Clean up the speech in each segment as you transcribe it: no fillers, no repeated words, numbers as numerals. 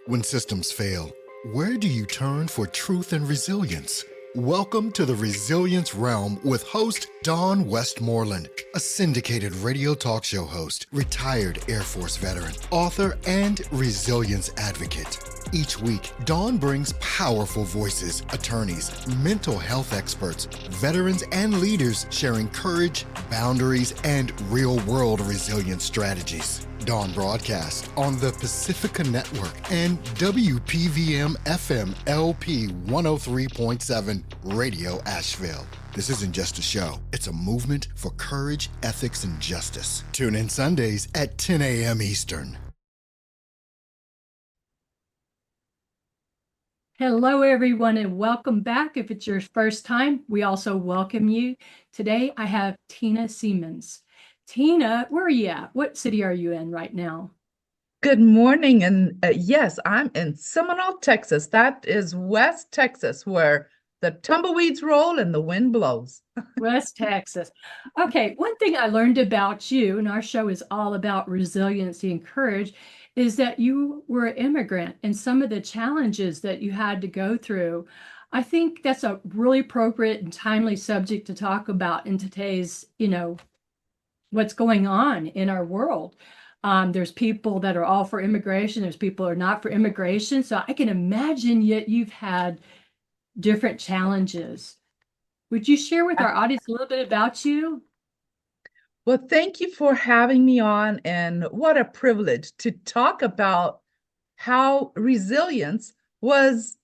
When systems fail, where do you turn for truth and resilience? Welcome to the Resilience Realm with host Dawn Westmoreland, a syndicated radio talk show host, retired Air Force veteran, author, and resilience advocate. Each week, Dawn brings powerful voices, attorneys, mental health experts, veterans, and leaders sharing courage, boundaries, and real-world resilience strategies. Dawn broadcast on the Pacifica Network and WPVM FM LP 103.7 Radio Asheville. This isn't just a show, it's a movement for courage, ethics, and justice. Tune in Sundays at 10 a.m. Eastern. Hello, everyone, and welcome back. If it's your first time, we also welcome you. Today, I have Tina Siemens. Tina, where are you at? What city are you in right now? Good morning. And yes, I'm in Seminole, Texas. That is West Texas, where the tumbleweeds roll and the wind blows. West Texas. Okay, one thing I learned about you, and our show is all about resiliency and courage, is that you were an immigrant and some of the challenges that you had to go through. I think that's a really appropriate and timely subject to talk about in today's, what's going on in our world. There's people that are all for immigration. There's people who are not for immigration. So I can imagine yet you've had different challenges. Would you share with our audience a little bit about you? Well, thank you for having me on, and what a privilege to talk about how resilience was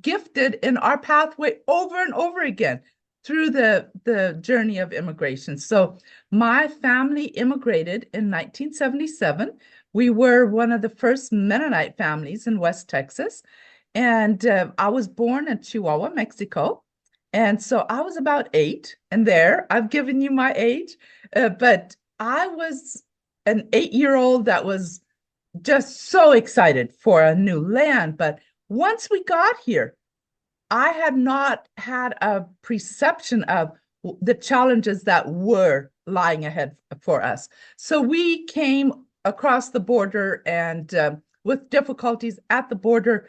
gifted in our pathway over and over again through the journey of immigration. So my family immigrated in 1977. We were one of the first Mennonite families in West Texas. And I was born in Chihuahua, Mexico. And so I was about 8, and there, I've given you my age, but I was an 8-year-old that was just so excited for a new land. But once we got here, I had not had a perception of the challenges that were lying ahead for us. So we came across the border and with difficulties at the border,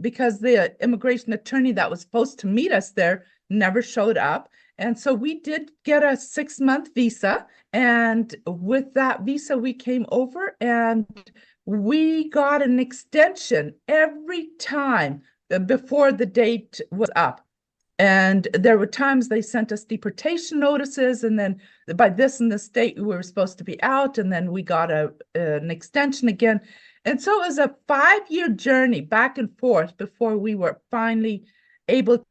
because the immigration attorney that was supposed to meet us there never showed up. And so we did get a 6-month visa. And with that visa, we came over and we got an extension every time before the date was up. And there were times they sent us deportation notices, and then by this and this date, we were supposed to be out, and then we got an extension again. And so it was a 5-year journey back and forth before we were finally able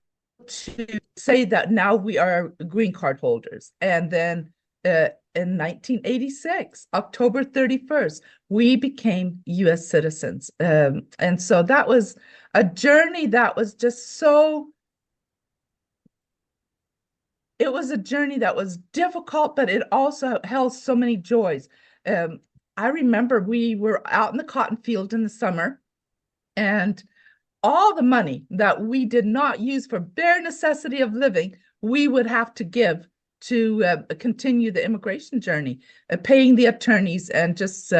to say that now we are green card holders. And then in 1986, October 31st, we became U.S. citizens. And so that was a journey that was just so, it was a journey that was difficult, but it also held so many joys. I remember we were out in the cotton field in the summer, and all the money that we did not use for bare necessity of living, we would have to give to continue the immigration journey, paying the attorneys and just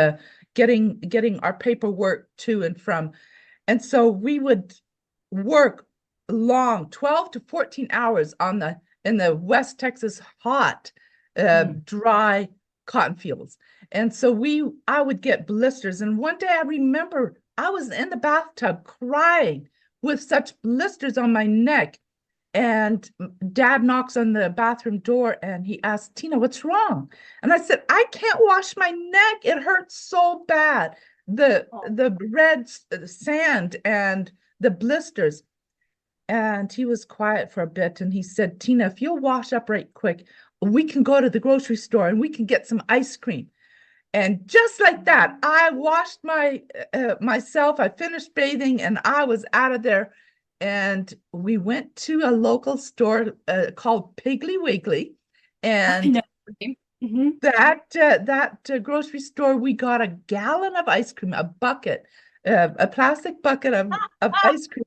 getting our paperwork to and from. And so we would work long, 12 to 14 hours in the West Texas hot, dry cotton fields. And so I would get blisters. And one day I remember I was in the bathtub crying with such blisters on my neck. And Dad knocks on the bathroom door and he asked, "Tina, what's wrong?" And I said, "I can't wash my neck. It hurts so bad. The red sand and the blisters." And he was quiet for a bit, and he said, "Tina, if you'll wash up right quick, we can go to the grocery store and we can get some ice cream." And just like that, I washed myself. I finished bathing, and I was out of there. And we went to a local store called Piggly Wiggly, and that grocery store, we got a gallon of ice cream, a bucket, a plastic bucket of ice cream.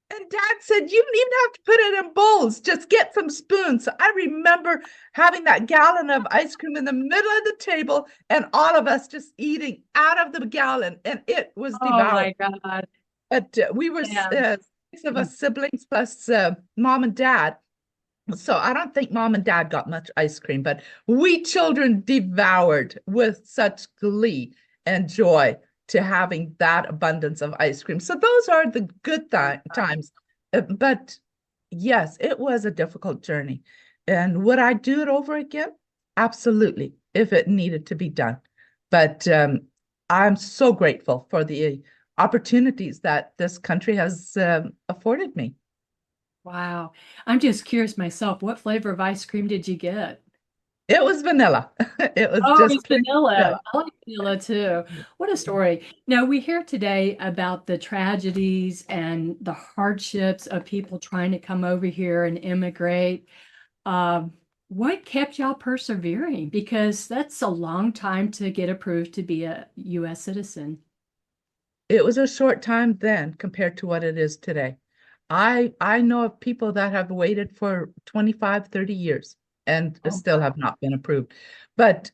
And Dad said, you don't even have to put it in bowls, just get some spoons. So I remember having that gallon of ice cream in the middle of the table and all of us just eating out of the gallon, and it was Oh devoured. my God. But we were Yeah. 6 of us siblings plus mom and dad. So I don't think mom and dad got much ice cream, but we children devoured with such glee and joy to having that abundance of ice cream. So those are the good times. But yes, it was a difficult journey. And would I do it over again? Absolutely, if it needed to be done. But I'm so grateful for the opportunities that this country has afforded me. Wow. I'm just curious myself, what flavor of ice cream did you get? It was vanilla. It was Oh, just it's plain vanilla. vanilla. I like vanilla too. What a story. Now, we hear today about the tragedies and the hardships of people trying to come over here and immigrate. Um, what kept y'all persevering? Because that's a long time to get approved to be a U.S. citizen. It was a short time then compared to what it is today. I know of people that have waited for 25, 30 years and Oh, still have not been approved. But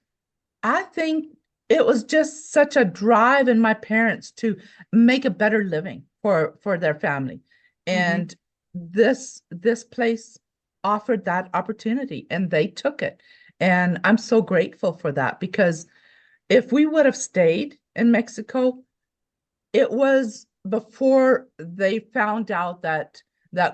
I think it was just such a drive in my parents to make a better living for their family. hmm. And this place offered that opportunity and they took it. And I'm so grateful for that because if we would have stayed in Mexico, it was before they found out that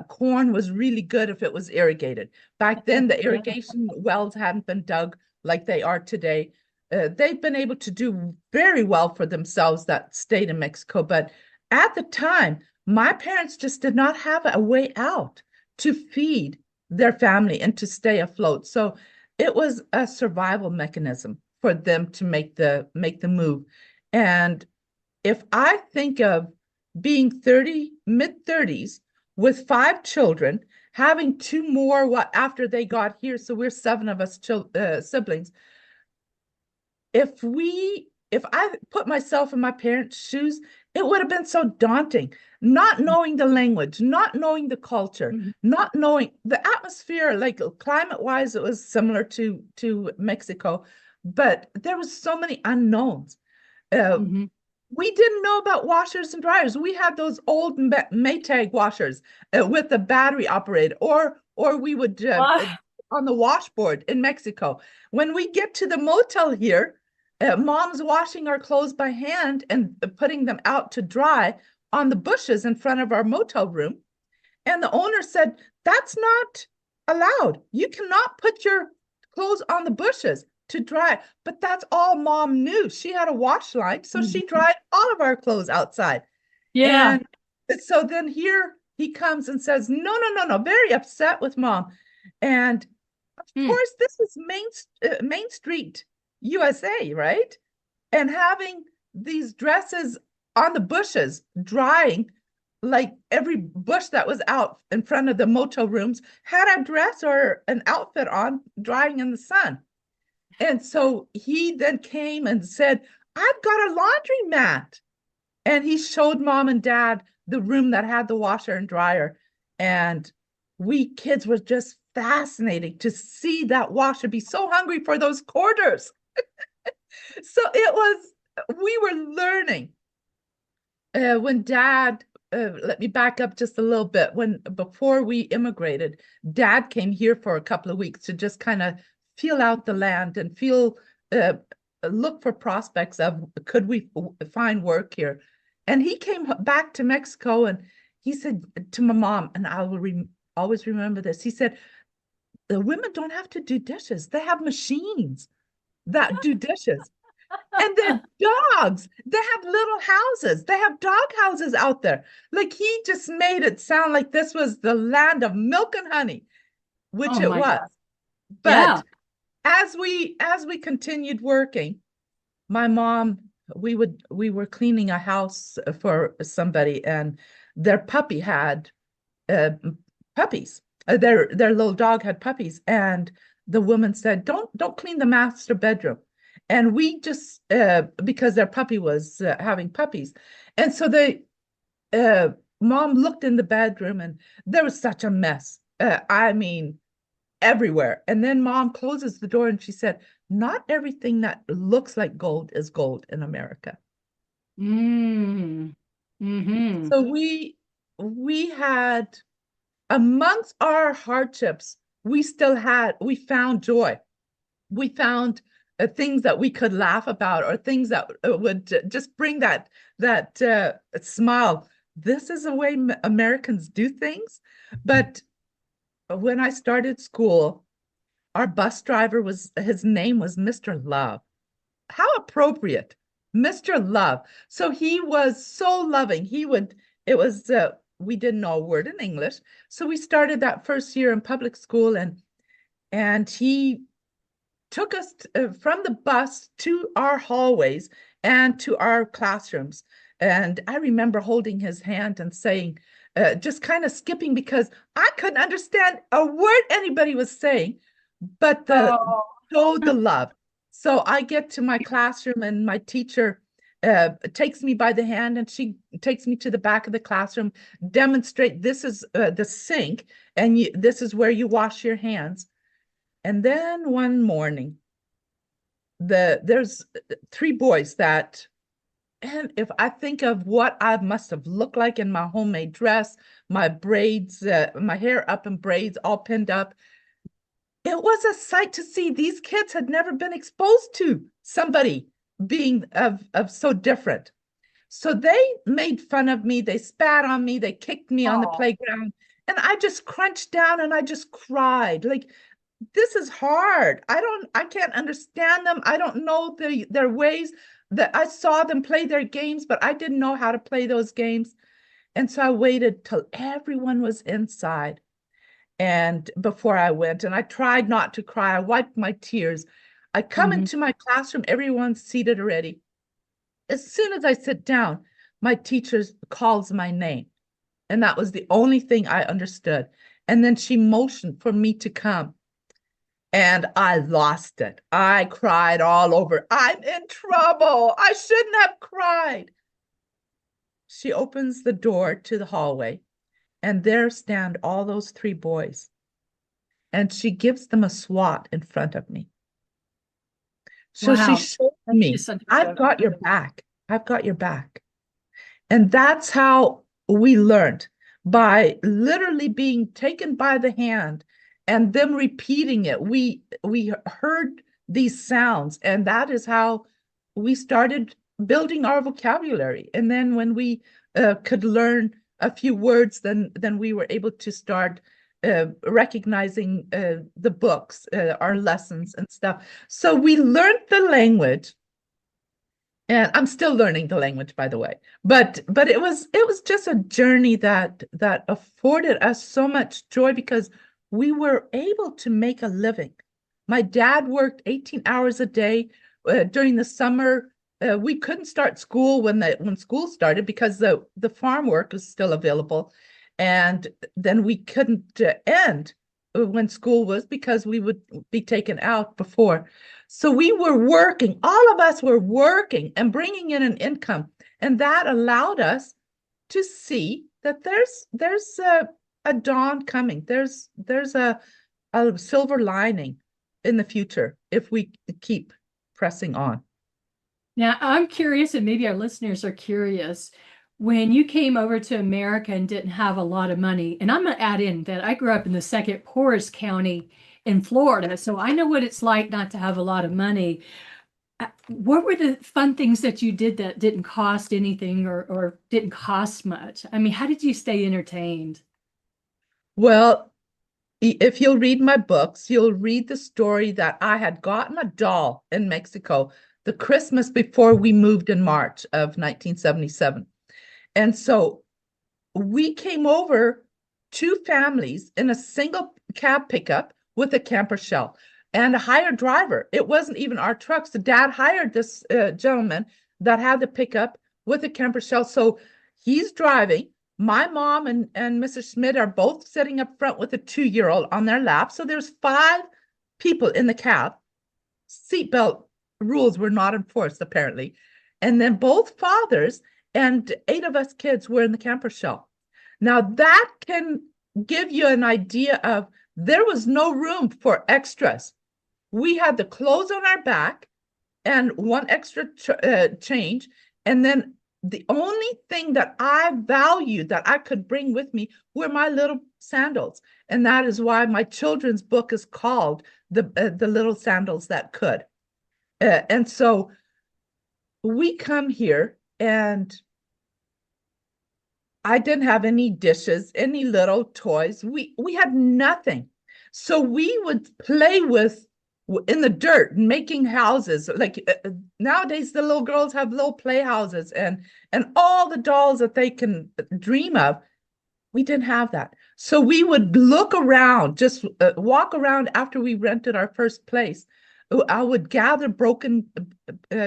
corn was really good if it was irrigated. Back then, the Yeah. irrigation wells hadn't been dug like they are today. They've been able to do very well for themselves that stayed in Mexico. But at the time, my parents just did not have a way out to feed their family and to stay afloat. So it was a survival mechanism for them to make the move. And if I think of being 30, mid 30s with 5 children, having two more what after they got here, so we're 7 of us siblings. If I put myself in my parents' shoes, it would have been so daunting, not knowing the language, not knowing the culture, Mhm. not knowing the atmosphere, like climate wise, it was similar to Mexico, but there was so many unknowns. Uh, Mhm. we didn't know about washers and dryers. We had those old Maytag washers with the battery operated, or we would What? on the washboard in Mexico. When we get to the motel here, mom's washing our clothes by hand and putting them out to dry on the bushes in front of our motel room. And the owner said, that's not allowed. You cannot put your clothes on the bushes to dry. But that's all mom knew. She had a wash line, so she Mhm. dried all of our clothes outside. Yeah. And so then here he comes and says, no, no, no, no, very upset with mom. And of Mm. course, this is Main Street, USA, right? And having these dresses on the bushes drying, like every bush that was out in front of the motel rooms had a dress or an outfit on drying in the sun. And so he then came and said, I've got a laundry mat. And he showed mom and dad the room that had the washer and dryer. And we kids were just fascinating to see that washer be so hungry for those quarters. So we were learning. When dad, let me back up just a little bit. Before we immigrated, dad came here for a couple of weeks to just kind of feel out the land and look for prospects of could we find work here. And he came back to Mexico and he said to my mom, and I will always remember this. He said, the women don't have to do dishes. They have machines that do dishes. And the dogs, they have little houses. They have dog houses out there. Like he just made it sound like this was the land of milk and honey, which Oh it my was. God. Yeah. But as we continued working, my mom, we were cleaning a house for somebody, and their puppy had puppies. Their little dog had puppies, and the woman said, "Don't clean the master bedroom." And we just because their puppy was having puppies, and so they Mom looked in the bedroom and there was such a mess. I mean, everywhere. And then Mom closes the door and she said, not everything that looks like gold is gold in America. Mm. Mm-hmm. So we had, amongst our hardships, we found joy. We found things that we could laugh about, or things that would just bring that smile. This is the way Americans do things. But when I started school, our bus driver his name was Mr. Love. How appropriate, Mr. Love. So he was so loving. It was, we didn't know a word in English. So we started that first year in public school, and he took us from the bus to our hallways and to our classrooms. And I remember holding his hand and saying, just kind of skipping because I couldn't understand a word anybody was saying, but Oh. showed the love. So I get to my classroom and my teacher takes me by the hand and she takes me to the back of the classroom, demonstrate this is the sink and this is where you wash your hands. And then one morning, there's three boys that, and if I think of what I must have looked like in my homemade dress, my braids, my hair up in braids, all pinned up, it was a sight to see. These kids had never been exposed to somebody being of so different. So they made fun of me, they spat on me, they kicked me on the Oh. playground, and I just crunched down and I just cried. Like, this is hard. I can't understand them. I don't know their ways. That I saw them play their games, but I didn't know how to play those games. And so I waited till everyone was inside and before I went, and I tried not to cry. I wiped my tears. I come Mm-hmm. into my classroom, everyone's seated already. As soon as I sit down, my teacher calls my name. And that was the only thing I understood. And then she motioned for me to come. And I lost it. I cried all over. I'm in trouble. I shouldn't have cried. She opens the door to the hallway, and there stand all those three boys. And she gives them a SWAT in front of me. So she Wow. showed That's me, just such a I've gift. got your back. I've got your back. And that's how we learned, by literally being taken by the hand and them repeating it. We heard these sounds, and that is how we started building our vocabulary. And then when we could learn a few words, then we were able to start recognizing the books, our lessons and stuff. So we learned the language, and I'm still learning the language, by the way. But it was just a journey that afforded us so much joy because we were able to make a living. My dad worked 18 hours a day during the summer. We couldn't start school when school started because the farm work was still available, and then we couldn't end when school was because we would be taken out before. So we were working, all of us were working and bringing in an income. And that allowed us to see that there's a dawn coming. There's a silver lining in the future if we keep pressing on. Now, I'm curious, and maybe our listeners are curious. When you came over to America and didn't have a lot of money, and I'm going to add in that I grew up in the second poorest county in Florida, so I know what it's like not to have a lot of money. What were the fun things that you did that didn't cost anything or didn't cost much? I mean, how did you stay entertained? Well, if you'll read my books, you'll read the story that I had gotten a doll in Mexico the Christmas before we moved in March of 1977. And so we came over, two families in a single cab pickup with a camper shell and a hired driver. It wasn't even our trucks. The dad hired this gentleman that had the pickup with a camper shell. So he's driving. My mom and Mrs. Schmidt are both sitting up front with a 2-year-old on their lap. So there's 5 people in the cab. Seatbelt rules were not enforced, apparently. And then both fathers and 8 of us kids were in the camper shell. Now that can give you an idea of there was no room for extras. We had the clothes on our back and one extra change. And then the only thing that I valued that I could bring with me were my little sandals. And that is why my children's book is called The Little Sandals That Could. And so we come here and I didn't have any dishes, any little toys. We had nothing. So we would play with in the dirt, making houses. Like nowadays, the little girls have little playhouses and all the dolls that they can dream of. We didn't have that. So we would look around, just walk around after we rented our first place. I would gather broken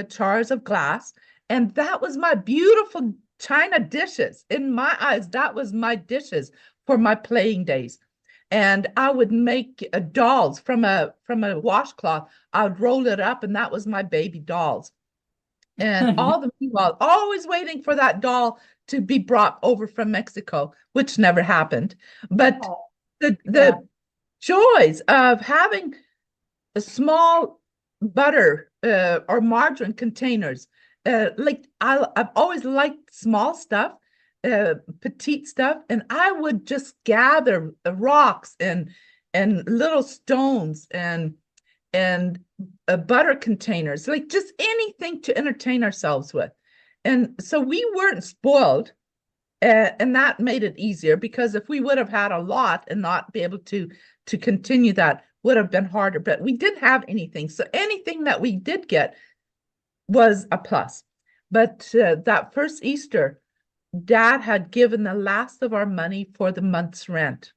jars of glass, and that was my beautiful china dishes. In my eyes, that was my dishes for my playing days. And I would make dolls from a washcloth. I would roll it up, and that was my baby dolls. And all the meanwhile, always waiting for that doll to be brought over from Mexico, which never happened. But the joys of having a small butter or margarine containers, like I've always liked small stuff, petite stuff, and I would just gather rocks and little stones and butter containers, like just anything to entertain ourselves with. And so we weren't spoiled, and that made it easier, because if we would have had a lot and not be able to continue, that would have been harder. But we didn't have anything, so anything that we did get was a plus. But that first Easter, Dad had given the last of our money for the month's rent,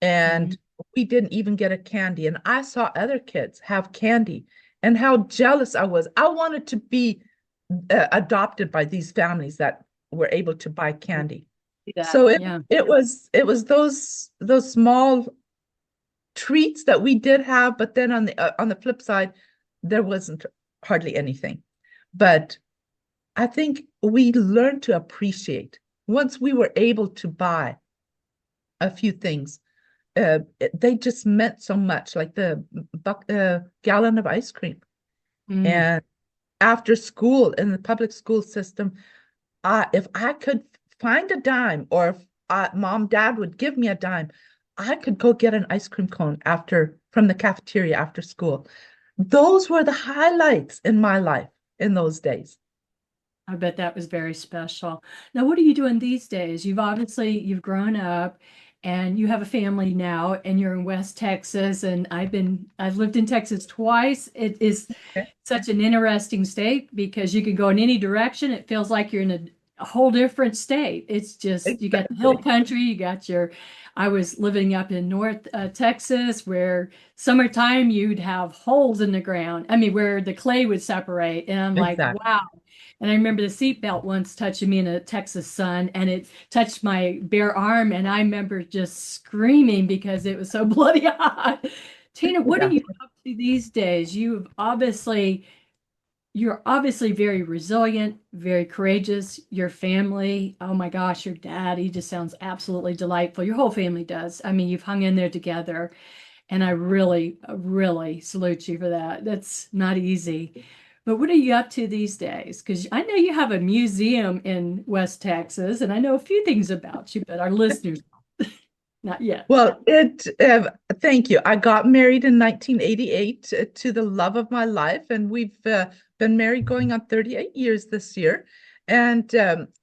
and we didn't even get a candy. And I saw other kids have candy, and how jealous I was. I wanted to be adopted by these families that were able to buy candy. So it was those small treats that we did have, but then on the flip side, there wasn't hardly anything. But I think we learned to appreciate once we were able to buy a few things. They just meant so much, like the gallon of ice cream. And after school in the public school system, if I could find a dime, or if mom, dad would give me a dime, I could go get an ice cream cone from the cafeteria after school. Those were the highlights in my life in those days. I bet that was very special. Now, what are you doing these days? You've grown up and you have a family now, and you're in West Texas, and I've lived in Texas twice. It is such an interesting state because you can go in any direction. It feels like you're in a whole different state. It's just, you got the hill country, you got I was living up in North Texas, where summertime you'd have holes in the ground. I mean, where the clay would separate. And I'm like, wow. And I remember the seatbelt once touching me in a Texas sun, and it touched my bare arm. And I remember just screaming because it was so bloody hot. Tina, what are you up to these days? You're obviously very resilient, very courageous. Your family, oh my gosh, your dad, he just sounds absolutely delightful. Your whole family does. I mean, you've hung in there together. And I really, really salute you for that. That's not easy. But what are you up to these days? Because I know you have a museum in West Texas, and I know a few things about you, but our listeners not yet. Well, thank you. I got married in 1988 to the love of my life, and we've been married going on 38 years this year. And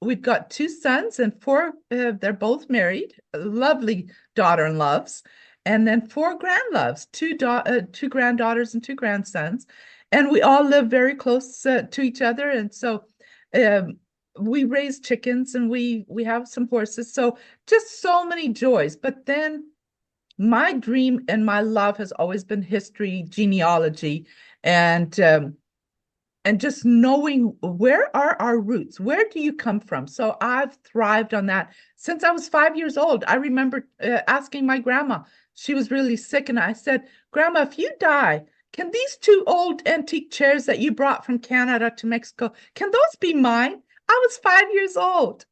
we've got 2 sons and 4, they're both married, lovely daughter-in-laws, and then 4 grandloves, 2 granddaughters and 2 grandsons. And we all live very close to each other. And so we raise chickens, and we have some horses. So just so many joys. But then my dream and my love has always been history, genealogy, and just knowing where are our roots? Where do you come from? So I've thrived on that since I was 5 years old. I remember asking my grandma, she was really sick, and I said, Grandma, if you die, can these 2 old antique chairs that you brought from Canada to Mexico, can those be mine? I was 5 years old.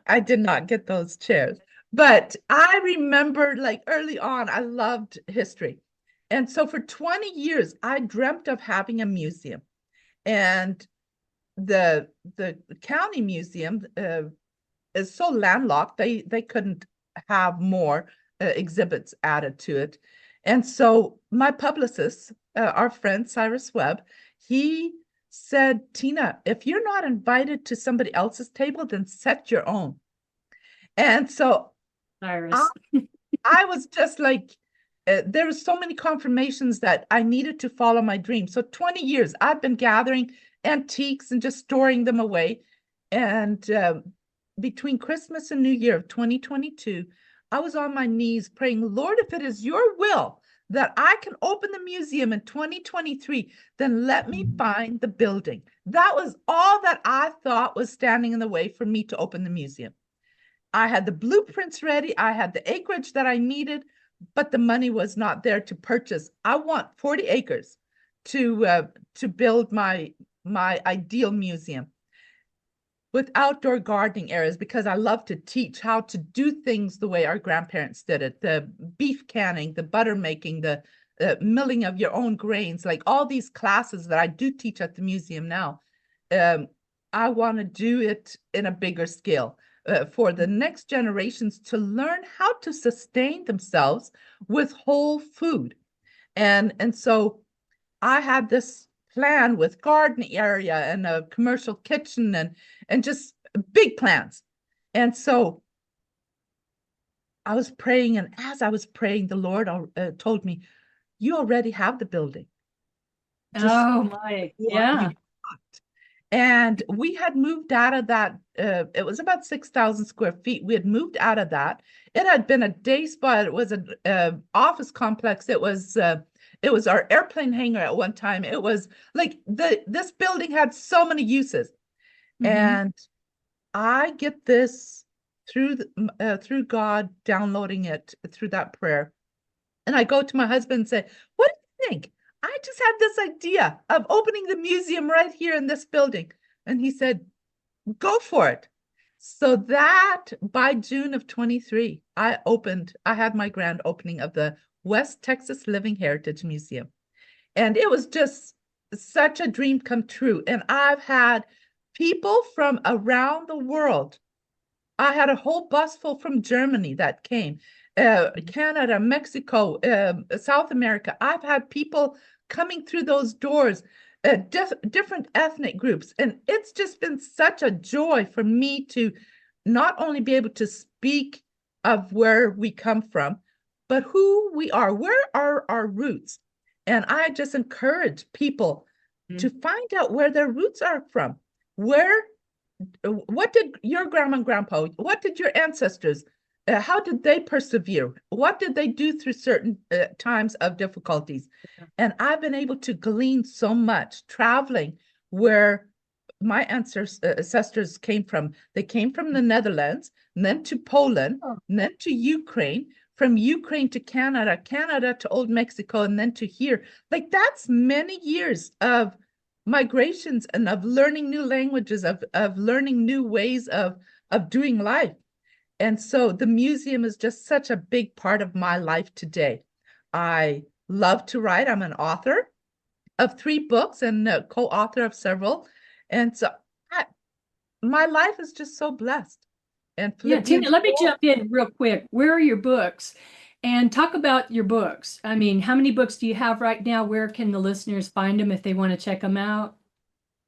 I did not get those chairs. But I remember like early on, I loved history. And so for 20 years, I dreamt of having a museum. And the county museum is so landlocked, they couldn't have more exhibits added to it. And so my publicist, our friend Cyrus Webb, he said, Tina, if you're not invited to somebody else's table, then set your own. And so I, Iris. I was just like, there were so many confirmations that I needed to follow my dream. So 20 years, I've been gathering antiques and just storing them away. And between Christmas and New Year of 2022, I was on my knees praying, Lord, if it is your will that I can open the museum in 2023, then let me find the building. That was all that I thought was standing in the way for me to open the museum. I had the blueprints ready. I had the acreage that I needed, but the money was not there to purchase. I want 40 acres to build my ideal museum with outdoor gardening areas, because I love to teach how to do things the way our grandparents did it. The beef canning, the butter making, the milling of your own grains, like all these classes that I do teach at the museum now. I want to do it in a bigger scale. For the next generations to learn how to sustain themselves with whole food. And so I had this plan with garden area and a commercial kitchen and just big plans. And so I was praying, and as I was praying, the Lord told me, you already have the building. Just Oh my, yeah. And we had moved out of that. It was about 6,000 square feet. We had moved out of that. It had been a day spa. It was an office complex. It was our airplane hangar at one time. It was like this building had so many uses. And I get this through God downloading it through that prayer. And I go to my husband and say, what do you think? I just had this idea of opening the museum right here in this building. And he said, go for it. So that by June of 23, I had my grand opening of the West Texas Living Heritage Museum. And it was just such a dream come true. And I've had people from around the world. I had a whole bus full from Germany that came, Canada, Mexico, South America. I've had people coming through those doors, different ethnic groups. And it's just been such a joy for me to not only be able to speak of where we come from, but who we are. Where are our roots? And I just encourage people to find out where their roots are from. What did your grandma and grandpa, what did your ancestors, how did they persevere? What did they do through certain times of difficulties? And I've been able to glean so much traveling where my ancestors came from. They came from the Netherlands, and then to Poland, and then to Ukraine, from Ukraine to Canada, Canada to Old Mexico, and then to here. Like that's many years of migrations and of learning new languages, of learning new ways of doing life. And so the museum is just such a big part of my life today. I love to write. I'm an author of 3 books and a co-author of several. And so my life is just so blessed. And Yeah, Tina, let me jump in real quick. Where are your books? And talk about your books. I mean, how many books do you have right now? Where can the listeners find them if they want to check them out?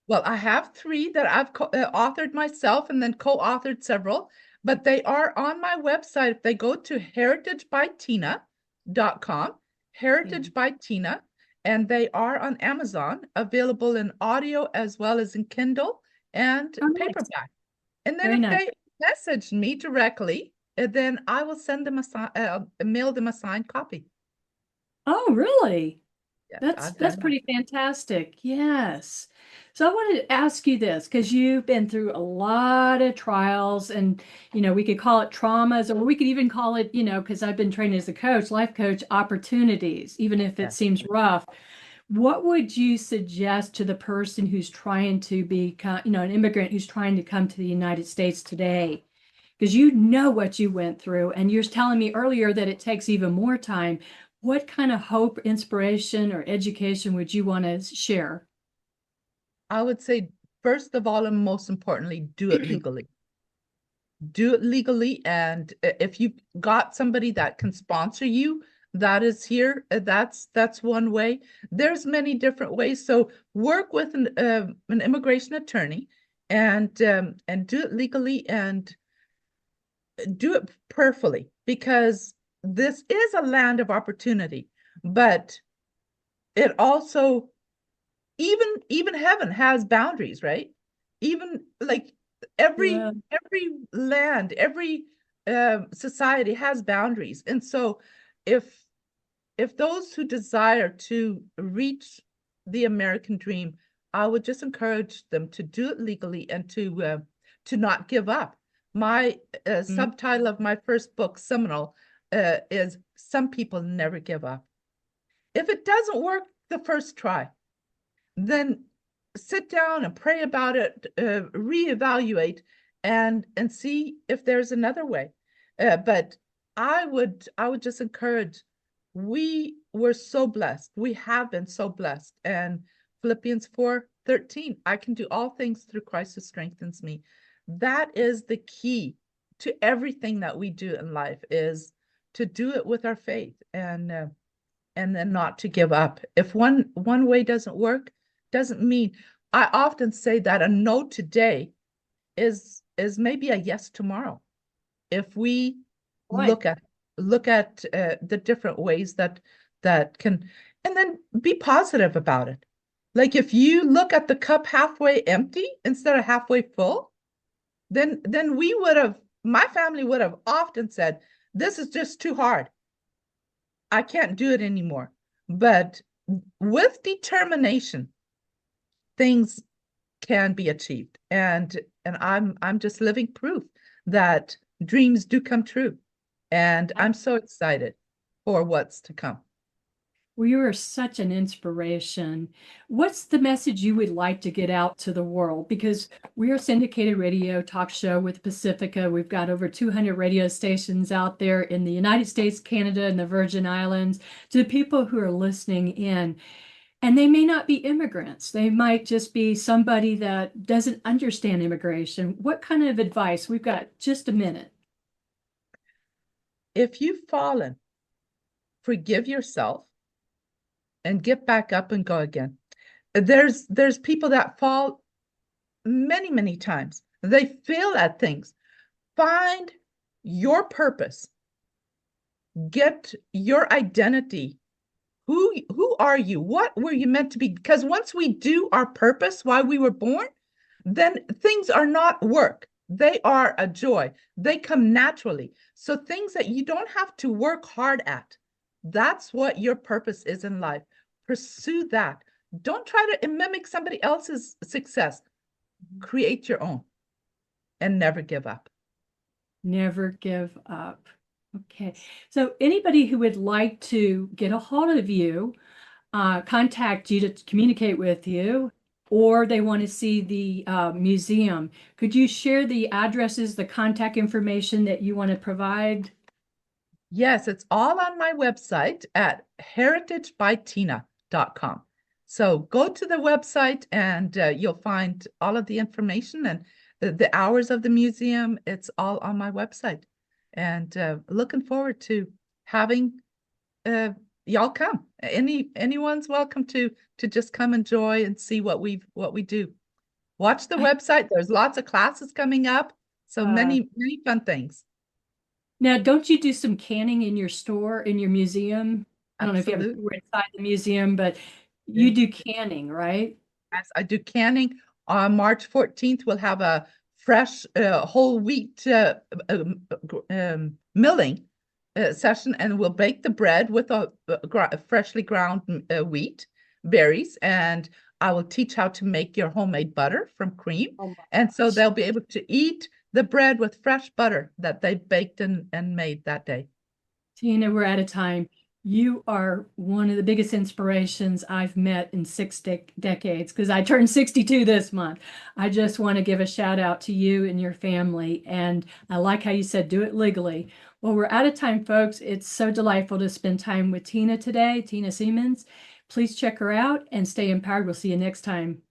Well, I have 3 that I've authored myself and then co-authored several, but they are on my website. If they go to heritagebytina.com, Heritage by Tina, and they are on Amazon, available in audio as well as in Kindle and paperback. And then they message me directly, and then I will send them mail them a signed copy. Oh, really? Yes, That's pretty fantastic. Yes. So I wanted to ask you this because you've been through a lot of trials and, we could call it traumas, or we could even call it, because I've been trained as a coach, life coach, opportunities, even if it seems rough. What would you suggest to the person who's trying to become, an immigrant who's trying to come to the United States today? because you know what you went through, and you're telling me earlier that it takes even more time. What kind of hope, inspiration, or education would you want to share? I would say, first of all, and most importantly, do it legally. Do it legally. And if you got somebody that can sponsor you, that is here, that's one way. There's many different ways. So work with an immigration attorney and do it legally and do it prayerfully, because this is a land of opportunity, but it also, even heaven has boundaries, right? Even like Yeah. every land, every society has boundaries. And so if those who desire to reach the American dream, I would just encourage them to do it legally and to not give up. My subtitle of my first book, Seminal, is Some People Never Give Up. If it doesn't work the first try, then sit down and pray about it, reevaluate, and see if there's another way. But I would just encourage. We were so blessed. We have been so blessed. And Philippians 4:13, I can do all things through Christ who strengthens me. That is the key to everything that we do in life, is to do it with our faith and then not to give up. If one way doesn't work, doesn't mean. I often say that a no today is maybe a yes tomorrow. If we Boy. look at the different ways that can, and then be positive about it. Like if you look at the cup halfway empty instead of halfway full, then we would have, my family would have often said, this is just too hard. I can't do it anymore. But with determination, things can be achieved. And I'm just living proof that dreams do come true. And I'm so excited for what's to come. Well, you are such an inspiration. What's the message you would like to get out to the world? Because we're a syndicated radio talk show with Pacifica. We've got over 200 radio stations out there in the United States, Canada, and the Virgin Islands. To the people who are listening in, and they may not be immigrants. They might just be somebody that doesn't understand immigration. What kind of advice? We've got just a minute. If you've fallen, forgive yourself and get back up and go again. There's people that fall many times. They fail at things. Find your purpose. Get your identity. Who are you? What were you meant to be? Because once we do our purpose, why we were born, then things are not work. They are a joy. They come naturally. So things that you don't have to work hard at, that's what your purpose is in life. Pursue that. Don't try to mimic somebody else's success. Create your own and never give up. Never give up. Okay. So anybody who would like to get a hold of you, contact you to communicate with you, or they want to see the museum, could you share the addresses, the contact information that you want to provide? Yes, it's all on my website at heritagebytina.com. So go to the website and you'll find all of the information and the hours of the museum. It's all on my website. And looking forward to having y'all come. Anyone's welcome to just come enjoy and see what we do. Watch the website. There's lots of classes coming up. So many fun things. Now, don't you do some canning in your store, in your museum? I don't know if you have a Absolutely. tour inside the museum, but you do canning, right? Yes, I do canning. On March 14th, we'll have a fresh whole wheat milling session, and we'll bake the bread with a freshly ground wheat berries, and I will teach how to make your homemade butter from cream. Oh And so gosh. they'll be able to eat the bread with fresh butter that they baked and made that day. Tina, we're out of time. You are one of the biggest inspirations I've met in six decades because I turned 62 this month. I just want to give a shout out to you and your family. And I like how you said do it legally. Well, we're out of time, folks. It's so delightful to spend time with Tina today, Tina Siemens. Please check her out and stay empowered. We'll see you next time.